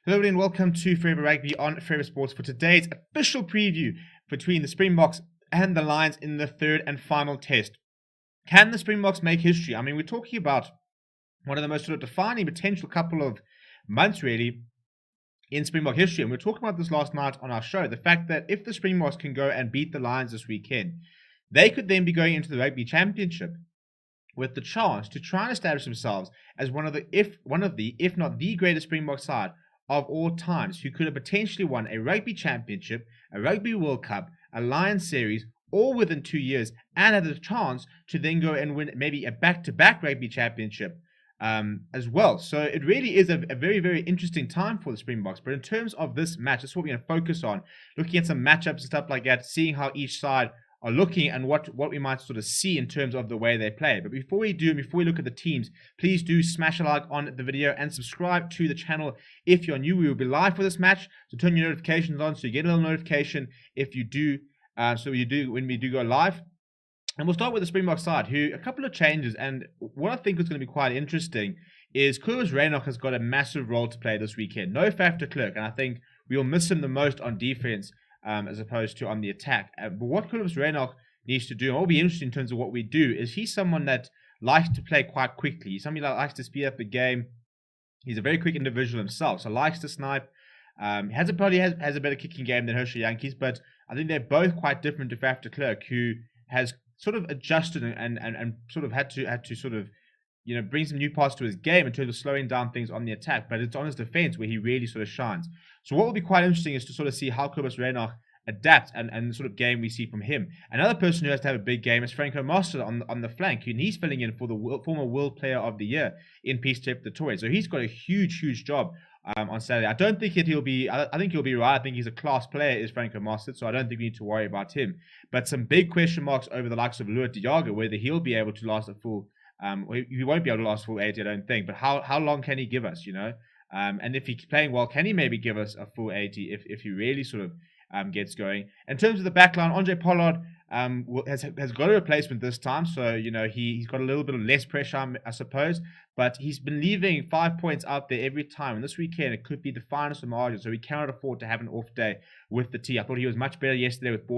Hello everybody and welcome to Forever Rugby on Forever Sports for today's official preview between the Springboks and the Lions in the third and final test. Can the Springboks make history? I mean, we're talking about one of the most sort of defining potential couple of months really in Springbok history, and we were talking about this last night on our show, the fact that if the Springboks can go and beat the Lions this weekend, they could then be going into the Rugby Championship with the chance to try and establish themselves as one of the, if not the greatest Springbok side of all times, who could have potentially won a Rugby Championship, a Rugby World Cup, a Lions Series, all within 2 years, and had the chance to then go and win maybe a back-to-back Rugby Championship as well. So it really is a very, very interesting time for the Springboks. But in terms of this match, that's what we're going to focus on, looking at some matchups and stuff like that, seeing how each side are looking and what we might sort of see in terms of the way they play. But before we look at the teams, please do smash a like on the video and subscribe to the channel if you're new. We will be live for this match, so turn your notifications on so you get a little notification if you do, when we do go live. And we'll start with the Springbok side, who a couple of changes, and what I think is going to be quite interesting is Kobus Reinach has got a massive role to play this weekend. No Faf de Klerk, and I think we'll miss him the most on defense as opposed to on the attack. But what Kobus Reinach needs to do, and what will be interesting in terms of what we do, is he's someone that likes to play quite quickly. He's somebody that likes to speed up the game. He's a very quick individual himself, so likes to snipe. Probably has a better kicking game than Herschel Yankees, but I think they're both quite different to Faf de Klerk, who has sort of adjusted and sort of had to sort of bring some new parts to his game in terms of slowing down things on the attack, but it's on his defense where he really sort of shines. So what will be quite interesting is to sort of see how Kobus Reinach adapts and the sort of game we see from him. Another person who has to have a big game is Franco Master on the flank, and he's filling in for the former World Player of the Year in Peace the Toy. So he's got a huge job on Saturday. I don't think he'll be. I think he'll be right. I think he's a class player, is Franco Master, so I don't think we need to worry about him. But some big question marks over the likes of Luat Diago, whether he'll be able to last a full. He won't be able to last full 80, I don't think. But how long can he give us? And if he's playing well, can he maybe give us a full 80 if he really sort of gets going? In terms of the backline, Andre Pollard has got a replacement this time, so he's got a little bit of less pressure, I suppose. But he's been leaving 5 points out there every time, and this weekend it could be the finest of margins. So we cannot afford to have an off day with the tee. I thought he was much better yesterday with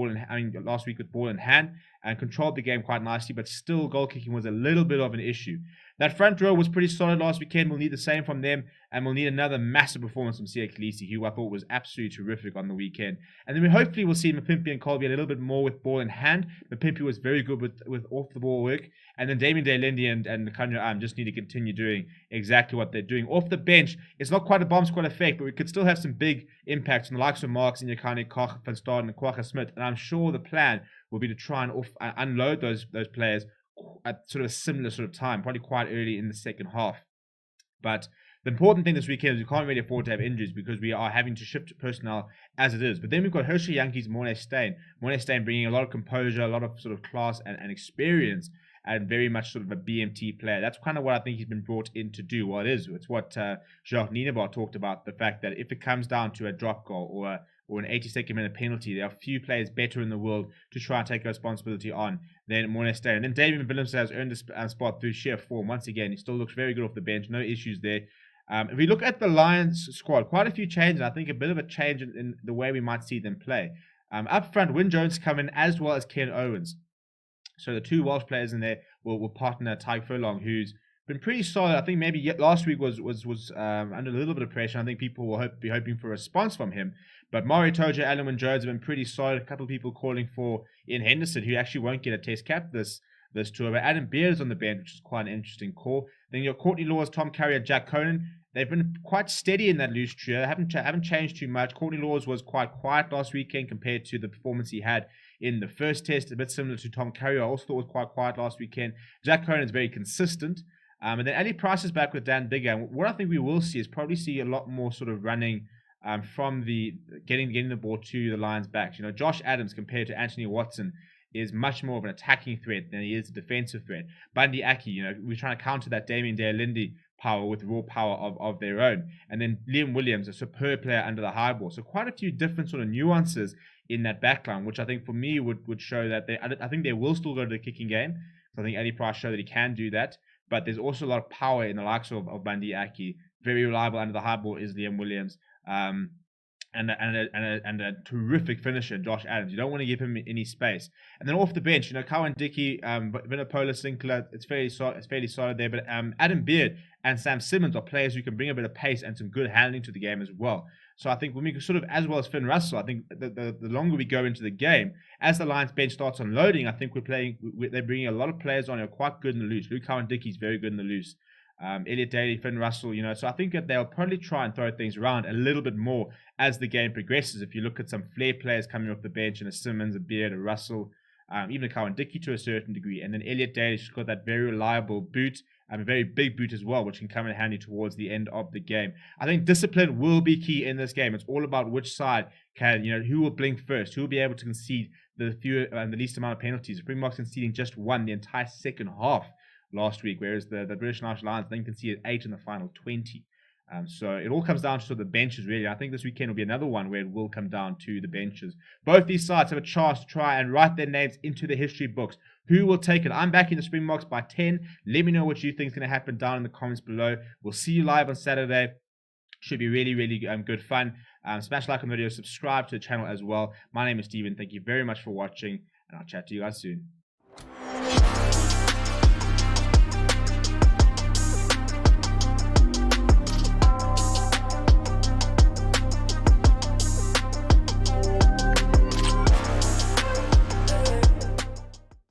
last week with ball in hand, and controlled the game quite nicely. But still, goal kicking was a little bit of an issue. That front row was pretty solid last weekend. We'll need the same from them, and we'll need another massive performance from Siya Kolisi, who I thought was absolutely terrific on the weekend. And then hopefully we'll see Mapimpi and Colby a little bit more with ball in hand. Mapimpi was very good with off-the-ball work. And then Damien Day-Lindy and Kanya just need to continue doing exactly what they're doing. Off the bench, it's not quite a bomb squad effect, but we could still have some big impacts on the likes of Marks, Inyakani, Koch, Van Staden, and Kwagga Smith. And I'm sure the plan will be to try and unload those players at sort of a similar sort of time, probably quite early in the second half. But the important thing this weekend is we can't really afford to have injuries because we are having to shift personnel as it is. But then we've got Herschel Yankees, Morné Steyn. Morné Steyn bringing a lot of composure, a lot of sort of class and experience, and very much sort of a BMT player. That's kind of what I think he's been brought in to do. Well, it's what Jacques Nienaber talked about, the fact that if it comes down to a drop goal or an 82nd minute penalty, there are few players better in the world to try and take responsibility on than Morné Steyn. And then David Willemse has earned a spot through sheer form. Once again, he still looks very good off the bench. No issues there. If we look at the Lions squad, quite a few changes. I think a bit of a change in the way we might see them play. Up front, Wyn Jones come in as well as Ken Owens. So the two Welsh players in there will partner Tyke Furlong, who's been pretty solid. I think maybe last week was under a little bit of pressure. I think people will be hoping for a response from him. But Maury Toja, Alan Wyn Jones have been pretty solid. A couple of people calling for Ian Henderson, who actually won't get a test cap this tour. But Adam Beard is on the bench, which is quite an interesting call. Then your Courtney Laws, Tom Carrier, Jack Conan. They've been quite steady in that loose trio. They haven't changed too much. Courtney Laws was quite quiet last weekend compared to the performance he had in the first test. A bit similar to Tom Carrier. I also thought was quite quiet last weekend. Jack Conan is very consistent. And then Ali Price is back with Dan Bigger. And what I think we will see is probably see a lot more sort of running from the getting the ball to the Lions' backs. Josh Adams compared to Anthony Watson is much more of an attacking threat than he is a defensive threat. Bundy Aki, we're trying to counter that Damien Day-Lindy power with raw power of their own. And then Liam Williams, a superb player under the high ball. So quite a few different sort of nuances in that backline, which I think for me would show that I think they will still go to the kicking game. So I think Ali Price showed that he can do that. But there's also a lot of power in the likes of Bundy Aki. Very reliable under the high ball is Liam Williams. And a terrific finisher, Josh Adams. You don't want to give him any space. And then off the bench, Cowan Dickey, Vinopola Sinclair, it's fairly solid there. But Adam Beard and Sam Simmons are players who can bring a bit of pace and some good handling to the game as well. So I think when we sort of, as well as Finn Russell, I think the longer we go into the game, as the Lions bench starts unloading, I think they're bringing a lot of players on who are quite good in the loose. Luke Cowan Dickey's very good in the loose. Elliot Daly, Finn Russell, so I think that they'll probably try and throw things around a little bit more as the game progresses. If you look at some flair players coming off the bench, and a Simmons, a Beard, a Russell, even a Cowan Dickey to a certain degree, and then Elliot Daly, she's got that very reliable boot, a very big boot as well, which can come in handy towards the end of the game. I think discipline will be key in this game. It's all about which side can, who will blink first, who will be able to concede the least amount of penalties. Springboks conceding just one the entire second half last week, whereas the British and Irish Lions then conceded 8 in the final 20. So it all comes down to sort of the benches, really. I think this weekend will be another one where it will come down to the benches. Both these sides have a chance to try and write their names into the history books. Who will take it? I'm backing the Springboks by 10. Let me know what you think is going to happen down in the comments below. We'll see you live on Saturday. Should be really, really good fun. Smash like on the video, subscribe to the channel as well. My name is Steven. Thank you very much for watching, and I'll chat to you guys soon.